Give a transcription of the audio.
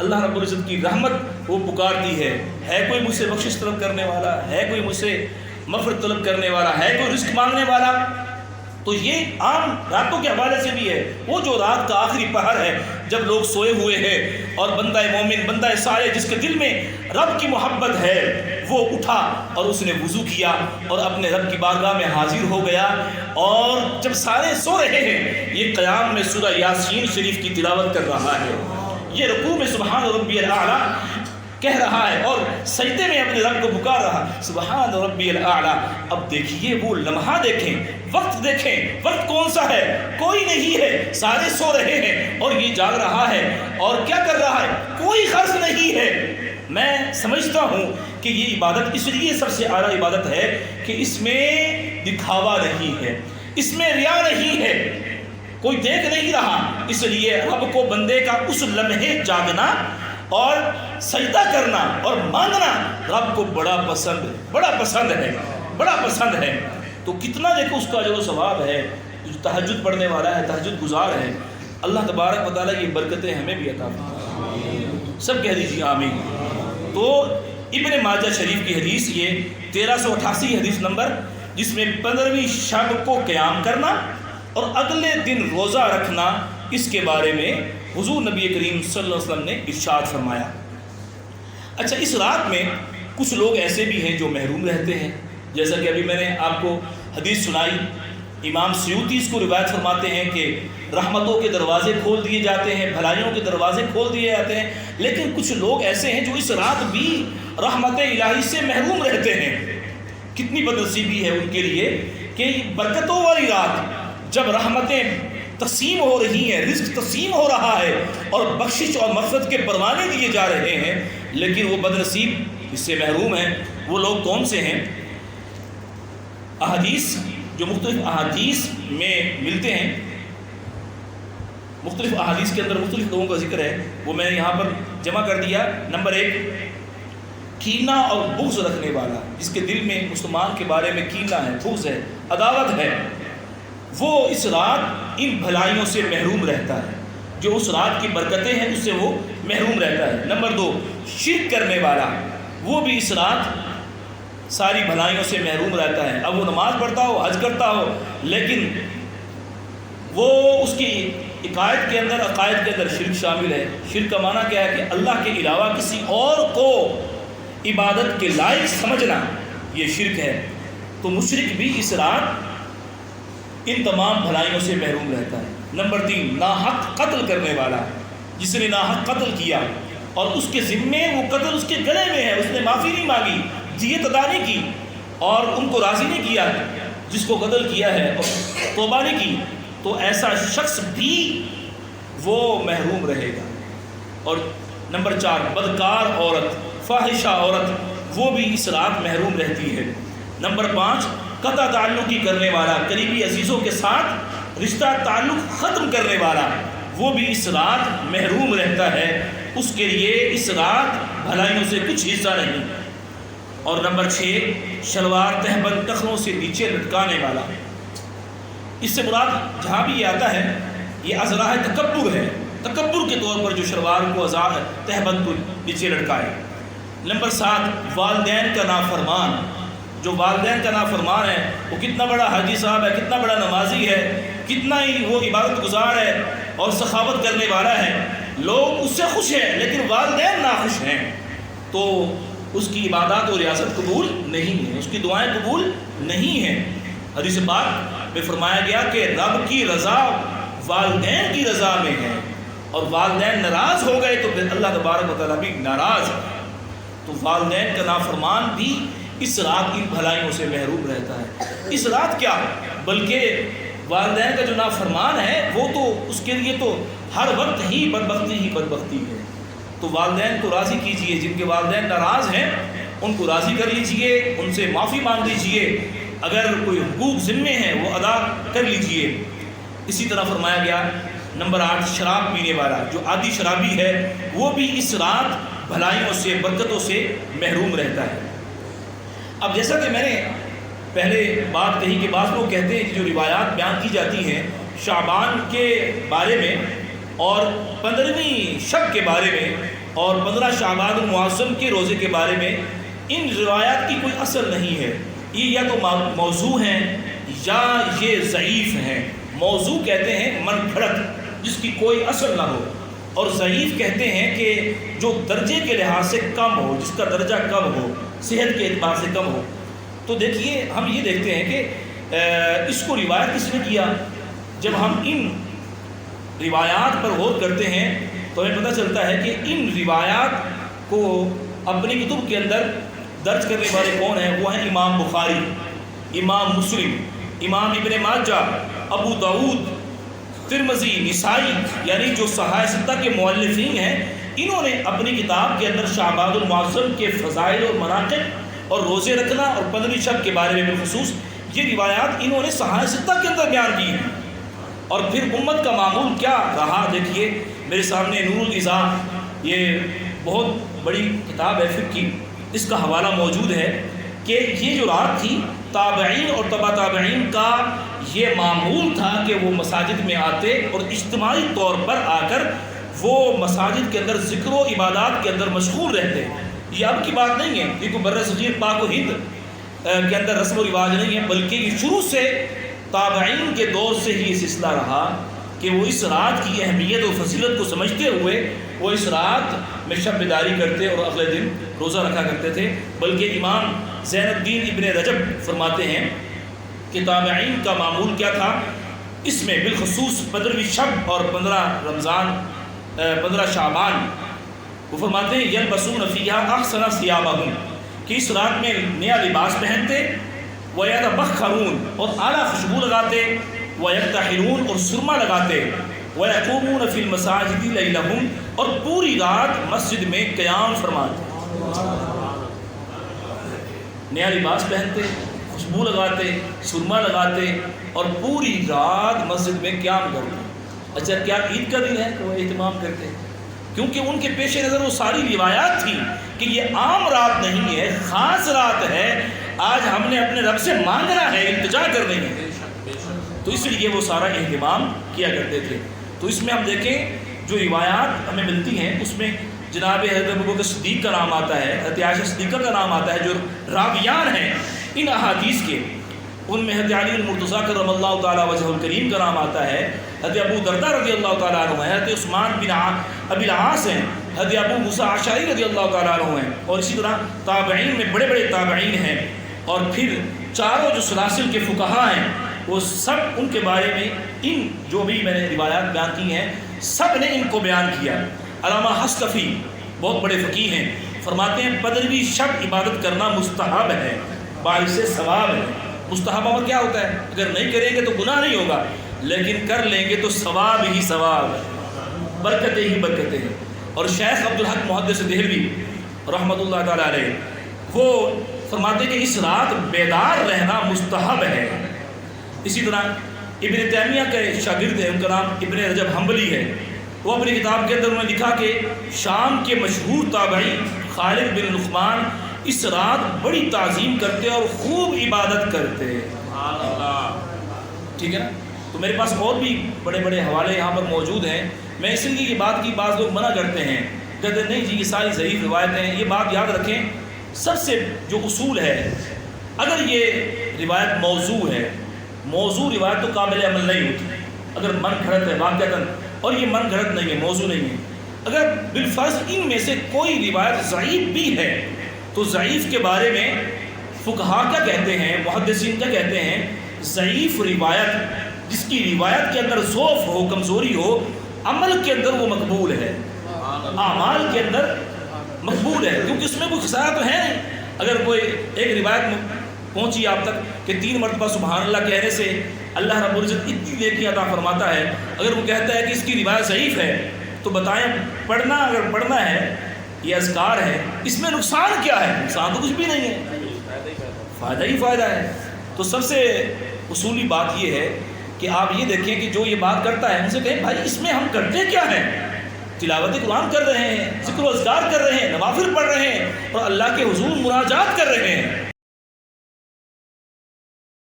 اللہ رب العزت کی رحمت وہ پکارتی ہے کوئی مجھ سے بخشش طلب کرنے والا، ہے کوئی مجھ سے مغفرت طلب کرنے والا، ہے کوئی رزق مانگنے والا. تو یہ عام راتوں کے حوالے سے بھی ہے. وہ جو رات کا آخری پہر ہے جب لوگ سوئے ہوئے ہیں اور بندہ مومن، بندہ صالح جس کے دل میں رب کی محبت ہے، وہ اٹھا اور اس نے وضو کیا اور اپنے رب کی بارگاہ میں حاضر ہو گیا. اور جب سارے سو رہے ہیں یہ قیام میں سورہ یاسین شریف کی تلاوت کر رہا ہے، یہ رکوع میں سبحان ربی الاعلیٰ کہہ رہا ہے اور سجدے میں اپنے رب کو پکار رہا سبحان ربی الاعلیٰ. اب دیکھیے وہ لمحہ دیکھیں، وقت دیکھیں، وقت کون سا ہے؟ کوئی نہیں ہے، سارے سو رہے ہیں اور یہ جاگ رہا ہے اور کیا کر رہا ہے؟ کوئی غرض نہیں ہے. میں سمجھتا ہوں کہ یہ عبادت اس لیے سب سے اعلیٰ عبادت ہے کہ اس میں دکھاوا نہیں ہے، اس میں ریا نہیں ہے، کوئی دیکھ نہیں رہا. اس لیے رب کو بندے کا اس لمحے جاگنا اور سجدہ کرنا اور مانگنا رب کو بڑا پسند ہے. تو کتنا دیکھو اس کا جو ثواب ہے. جو تہجد پڑھنے والا ہے، تہجد گزار ہے، اللہ تبارک و تعالیٰ یہ برکتیں ہمیں بھی عطا فرمائے. سب کہہ دیجیے آمین. تو ابن ماجہ شریف کی حدیث یہ 1388 حدیث نمبر، جس میں 15ویں شب کو قیام کرنا اور اگلے دن روزہ رکھنا، اس کے بارے میں حضور نبی کریم صلی اللہ علیہ وسلم نے ارشاد فرمایا. اچھا، اس رات میں کچھ لوگ ایسے بھی ہیں جو محروم رہتے ہیں، جیسا کہ ابھی میں نے آپ کو حدیث سنائی. امام سیوطی اس کو روایت فرماتے ہیں کہ رحمتوں کے دروازے کھول دیے جاتے ہیں، بھلائیوں کے دروازے کھول دیے جاتے ہیں، لیکن کچھ لوگ ایسے ہیں جو اس رات بھی رحمت الہی سے محروم رہتے ہیں. کتنی بدنصیبی ہے ان کے لیے کہ برکتوں والی رات جب رحمتیں تقسیم ہو رہی ہیں، رزق تقسیم ہو رہا ہے اور بخشش اور مغفرت کے پروانے دیے جا رہے ہیں، لیکن وہ بدنصیب اس سے محروم ہیں. وہ لوگ کون سے ہیں؟ احادیث جو مختلف احادیث میں ملتے ہیں، مختلف احادیث کے اندر مختلف لوگوں کا ذکر ہے، وہ میں نے یہاں پر جمع کر دیا. نمبر 1، کینہ اور بغض رکھنے والا، جس کے دل میں مسلمان کے بارے میں کینہ ہے، بغض ہے، عداوت ہے، وہ اس رات ان بھلائیوں سے محروم رہتا ہے. جو اس رات کی برکتیں ہیں اس سے وہ محروم رہتا ہے. نمبر 2، شرک کرنے والا، وہ بھی اس رات ساری بھلائیوں سے محروم رہتا ہے. اب وہ نماز پڑھتا ہو، حج کرتا ہو، لیکن وہ اس کی عقائد کے اندر شرک شامل ہے. شرک کا معنی کیا ہے؟ کہ اللہ کے علاوہ کسی اور کو عبادت کے لائق سمجھنا، یہ شرک ہے. تو مشرک بھی اس رات ان تمام بھلائیوں سے محروم رہتا ہے. نمبر 3، ناحق قتل کرنے والا، جس نے ناحق قتل کیا اور اس کے ذمے وہ قتل اس کے گلے میں ہے، اس نے معافی نہیں مانگی، دیت ادا نہیں کی اور ان کو راضی نہیں کیا جس کو قتل کیا ہے اور توبہ نہیں کی، تو ایسا شخص بھی وہ محروم رہے گا. اور نمبر 4، بدکار عورت، فاحشہ عورت، وہ بھی اس رات محروم رہتی ہے. نمبر 5، قطع تعلقی کرنے والا، قریبی عزیزوں کے ساتھ رشتہ تعلق ختم کرنے والا، وہ بھی اس رات محروم رہتا ہے. اس کے لیے اس رات بھلائیوں سے کچھ حصہ نہیں. اور نمبر 6، شلوار تہبند ٹخنوں سے نیچے لٹکانے والا. اس سے مراد جہاں بھی یہ آتا ہے یہ ازراہ تکبر ہے، تکبر کے طور پر جو شلوار کو تہبند کو نیچے لٹکائے. نمبر 7، والدین کا نافرمان. جو والدین کا نافرمان ہے وہ کتنا بڑا حاجی صاحب ہے، کتنا بڑا نمازی ہے، کتنا ہی وہ عبادت گزار ہے اور سخاوت کرنے والا ہے، لوگ اس سے خوش ہیں لیکن والدین ناخوش ہیں، تو اس کی عبادات اور ریاست قبول نہیں ہے، اس کی دعائیں قبول نہیں ہیں. حدیث پاک میں فرمایا گیا کہ رب کی رضا والدین کی رضا میں ہے، اور والدین ناراض ہو گئے تو پھر اللہ تبارک و تعالیٰ بھی ناراض ہے. تو والدین کا نافرمان بھی اس رات ان بھلائیوں سے محروم رہتا ہے. اس رات کیا بلکہ والدین کا جو نافرمان ہے وہ تو اس کے لیے تو ہر وقت ہی بدبختی ہے. تو والدین کو راضی کیجئے، جن کے والدین ناراض ہیں ان کو راضی کر لیجئے، ان سے معافی مانگ لیجئے، اگر کوئی حقوق ذمے ہیں وہ ادا کر لیجئے. اسی طرح فرمایا گیا نمبر 8، شراب پینے والا، جو عادی شرابی ہے وہ بھی اس رات بھلائیوں سے برکتوں سے محروم رہتا ہے. اب جیسا کہ میں نے پہلے بات کہی کہ بعض لوگ کہتے ہیں کہ جو روایات بیان کی جاتی ہیں شعبان کے بارے میں اور 15ویں شب کے بارے میں، اور 15 شعبان المعظم کے روزے کے بارے میں ان روایات کی کوئی اصل نہیں ہے، یہ یا تو موضوع ہیں یا یہ ضعیف ہیں۔ موضوع کہتے ہیں من گھڑت جس کی کوئی اصل نہ ہو، اور ضعیف کہتے ہیں کہ جو درجے کے لحاظ سے کم ہو، جس کا درجہ کم ہو، صحت کے اعتبار سے کم ہو۔ تو دیکھیے ہم یہ دیکھتے ہیں کہ اس کو روایت کس نے کیا؟ جب ہم ان روایات پر غور کرتے ہیں تو ہمیں پتہ چلتا ہے کہ ان روایات کو اپنی کتب کے اندر درج کرنے والے کون ہیں؟ وہ ہیں امام بخاری، امام مسلم، امام ابن ماجہ، ابو داؤد، ترمذی، نسائی، یعنی جو صحاح ستہ کے مؤلفین ہیں، انہوں نے اپنی کتاب کے اندر شعبان المعظم کے فضائل اور مناقب اور روزے رکھنا اور 15 شب کے بارے میں بالخصوص یہ روایات انہوں نے صحاح ستہ کے اندر بیان کی ہیں۔ اور پھر امت کا معمول کیا رہا؟ دیکھیے میرے سامنے نور الاضاء، یہ بہت بڑی کتاب ہے فقہ کی، اس کا حوالہ موجود ہے کہ یہ جو رات تھی تابعین اور تبع تابعین کا یہ معمول تھا کہ وہ مساجد میں آتے اور اجتماعی طور پر آ کر وہ مساجد کے اندر ذکر و عبادات کے اندر مشغول رہتے۔ یہ اب کی بات نہیں ہے، یہ کوئی بر صغیر پاک و ہند کے اندر رسم و رواج نہیں ہے، بلکہ یہ شروع سے تابعین کے دور سے ہی یہ سلسلہ رہا کہ وہ اس رات کی اہمیت اور فضیلت کو سمجھتے ہوئے وہ اس رات میں شب بیداری کرتے اور اگلے دن روزہ رکھا کرتے تھے۔ بلکہ امام زین الدین ابن رجب فرماتے ہیں کہ تابعین کا معمول کیا تھا، اس میں بالخصوص 15 شب اور 15 شعبان، وہ فرماتے ہیں یلبسون فیہا احسن ثیابہم، کہ اس رات میں نیا لباس پہنتے، وَيَتَبَخَّرُونَ اور اعلیٰ خوشبو لگاتے، وَيَكْتَحِلُونَ اور سرما لگاتے، وَيَقُومُونَ فِي الْمَسَاجِدِ لَيْلَهُمْ اور پوری رات مسجد میں قیام فرماتے۔ نیا لباس پہنتے، خوشبو لگاتے، سرما لگاتے اور پوری رات مسجد میں قیام کرتے۔ اچھا کیا عید کا دن ہے کہ وہ اہتمام کرتے؟ کیونکہ ان کے پیش نظر وہ ساری روایات تھی کہ یہ عام رات نہیں ہے، خاص رات ہے، آج ہم نے اپنے رب سے مانگنا ہے، التجا کرنی ہے، تو اس لیے وہ سارا اہتمام کیا کرتے تھے۔ تو اس میں ہم دیکھیں جو روایات ہمیں ملتی ہیں اس میں جناب حضرت ابوبکر صدیق کا نام آتا ہے، حضرت عائشہ صدیقہ کا نام آتا ہے، جو راویان ہیں ان احادیث کے، ان میں حضرت علی المرتضیٰ کرم اللہ تعالیٰ وجہ الکریم کا نام آتا ہے، حضرت ابو درداء رضی اللہ تعالیٰ عنہ ہیں، حضرت عثمان بن ابی العاص ہیں، حضرت ابو موسیٰ اشعری رضی اللہ تعالیٰ عنہ ہیں، اور اسی طرح تابعین میں بڑے بڑے تابعین ہیں، اور پھر چاروں جو سلاسل کے فقہا ہیں وہ سب ان کے بارے میں ان جو بھی میں نے روایات بیان کی ہیں سب نے ان کو بیان کیا۔ علامہ حصکفی بہت بڑے فقیہ ہیں، فرماتے ہیں 15 شب عبادت کرنا مستحب ہے، باعث ثواب ہے۔ مستحب میں کیا ہوتا ہے؟ اگر نہیں کریں گے تو گناہ نہیں ہوگا، لیکن کر لیں گے تو ثواب ہی ثواب، برکتیں ہی برکتیں ہیں۔ اور شیخ عبدالحق محدث دہلوی رحمۃ اللہ تعالیٰ علیہ وہ فرماتے ہیں کہ اس رات بیدار رہنا مستحب ہے۔ اسی طرح ابن تیمیہ کے شاگرد ہیں، ان کا نام ابن رجب حنبلی ہے، وہ اپنی کتاب کے اندر انہوں نے لکھا کہ شام کے مشہور تابعی خالد بن لقمان اس رات بڑی تعظیم کرتے اور خوب عبادت کرتے۔ ٹھیک ہے نا؟ تو میرے پاس اور بھی بڑے بڑے حوالے یہاں پر موجود ہیں، میں اس لیے یہ بات کی بعض لوگ منع کرتے ہیں، کہتے ہیں نہیں جی یہ ساری ضعیف روایتیں ہیں۔ یہ بات یاد رکھیں، سب سے جو اصول ہے، اگر یہ روایت موضوع ہے، موضوع روایت تو قابل عمل نہیں ہوتی، اگر من گھڑت ہے واقعتاً، اور یہ من گھڑت نہیں ہے، موضوع نہیں ہے، اگر بالفرض ان میں سے کوئی روایت ضعیف بھی ہے تو ضعیف کے بارے میں فقہا کیا کہتے ہیں، محدثین کیا کہتے ہیں؟ ضعیف روایت جس کی روایت کے اندر ضعف ہو، کمزوری ہو، عمل کے اندر وہ مقبول ہے، اعمال کے اندر مقبول ہے، کیونکہ اس میں کوئی خسارہ تو ہے نہیں۔ اگر کوئی ایک روایت پہنچی آپ تک کہ 3 مرتبہ سبحان اللہ کہنے سے اللہ رب العزت اتنی نیکی عطا فرماتا ہے، اگر وہ کہتا ہے کہ اس کی روایت ضعیف ہے تو بتائیں پڑھنا، اگر پڑھنا ہے یہ اذکار ہے، اس میں نقصان کیا ہے؟ نقصان تو کچھ بھی نہیں ہے، فائدہ ہی فائدہ ہے۔ تو سب سے اصولی بات یہ ہے کہ آپ یہ دیکھیں کہ جو یہ بات کرتا ہے ان سے کہیں بھائی اس میں ہم کرتے کیا ہیں؟ تلاوت قرآن کر رہے ہیں، ذکر و اذکار کر رہے ہیں، نوافل پڑھ رہے ہیں اور اللہ کے حضور مناجات کر رہے ہیں،